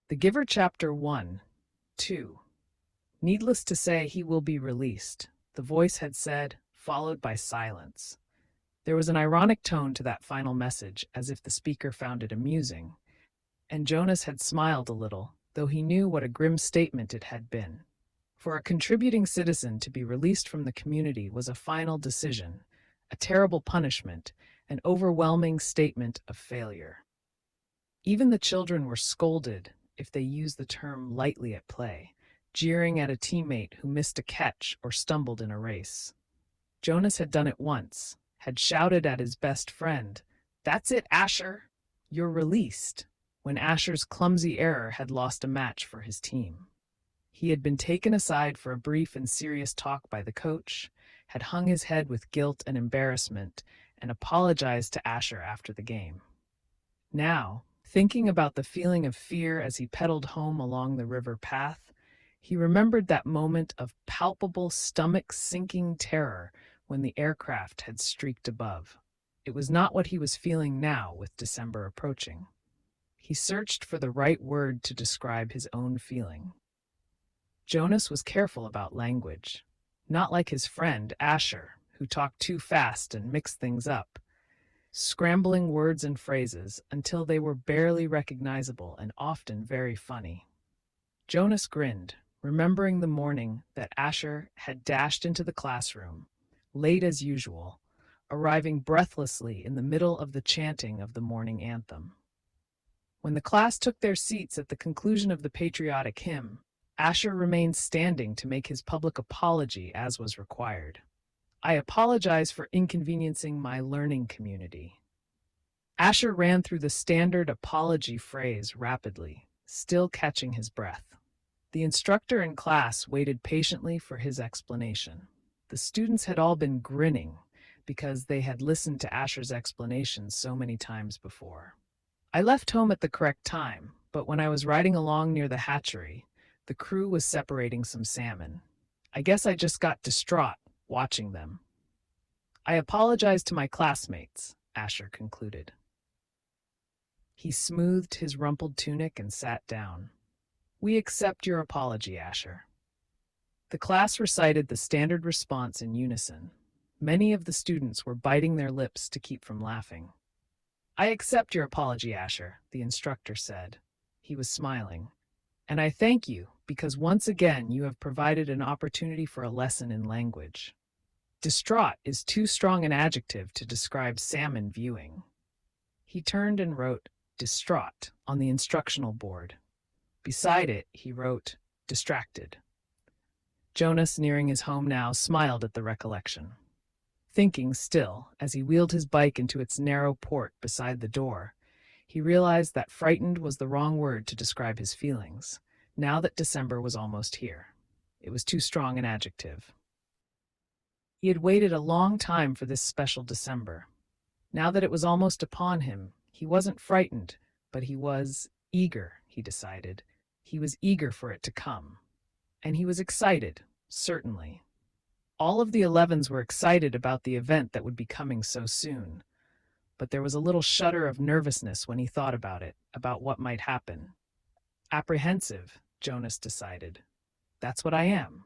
The Giver Chapter 1, 2. Needless to say, he will be released, the voice had said, followed by silence. There was an ironic tone to that final message, as if the speaker found it amusing, and Jonas had smiled a little, though he knew what a grim statement it had been. For a contributing citizen to be released from the community was a final decision, a terrible punishment, an overwhelming statement of failure. Even the children were scolded, if they used the term lightly at play, jeering at a teammate who missed a catch or stumbled in a race. Jonas had done it once, had shouted at his best friend, "That's it, Asher! You're released," when Asher's clumsy error had lost a match for his team. He had been taken aside for a brief and serious talk by the coach, had hung his head with guilt and embarrassment, and apologized to Asher after the game. Now, thinking about the feeling of fear as he pedaled home along the river path, he remembered that moment of palpable stomach-sinking terror when the aircraft had streaked above. It was not what he was feeling now with December approaching. He searched for the right word to describe his own feeling. Jonas was careful about language, not like his friend Asher, who talked too fast and mixed things up, scrambling words and phrases until they were barely recognizable and often very funny. Jonas grinned, remembering the morning that Asher had dashed into the classroom, late as usual, arriving breathlessly in the middle of the chanting of the morning anthem. When the class took their seats at the conclusion of the patriotic hymn, Asher remained standing to make his public apology as was required. "I apologize for inconveniencing my learning community." Asher ran through the standard apology phrase rapidly, still catching his breath. The instructor in class waited patiently for his explanation. The students had all been grinning because they had listened to Asher's explanations so many times before. "I left home at the correct time, but when I was riding along near the hatchery, the crew was separating some salmon. I guess I just got distraught watching them. I apologize to my classmates," Asher concluded. He smoothed his rumpled tunic and sat down. "We accept your apology, Asher." The class recited the standard response in unison. Many of the students were biting their lips to keep from laughing. "I accept your apology, Asher," the instructor said. He was smiling. "And I thank you because once again you have provided an opportunity for a lesson in language." Distraught is too strong an adjective to describe salmon viewing. He turned and wrote "distraught" on the instructional board. Beside it, he wrote "distracted." Jonas, nearing his home now, smiled at the recollection. Thinking still, as he wheeled his bike into its narrow port beside the door, he realized that frightened was the wrong word to describe his feelings, now that December was almost here. It was too strong an adjective. He had waited a long time for this special December. Now that it was almost upon him, he wasn't frightened, but he was eager, he decided. He was eager for it to come. And he was excited, certainly. All of the 11s were excited about the event that would be coming so soon. But there was a little shudder of nervousness when he thought about it, about what might happen. Apprehensive, Jonas decided. That's what I am.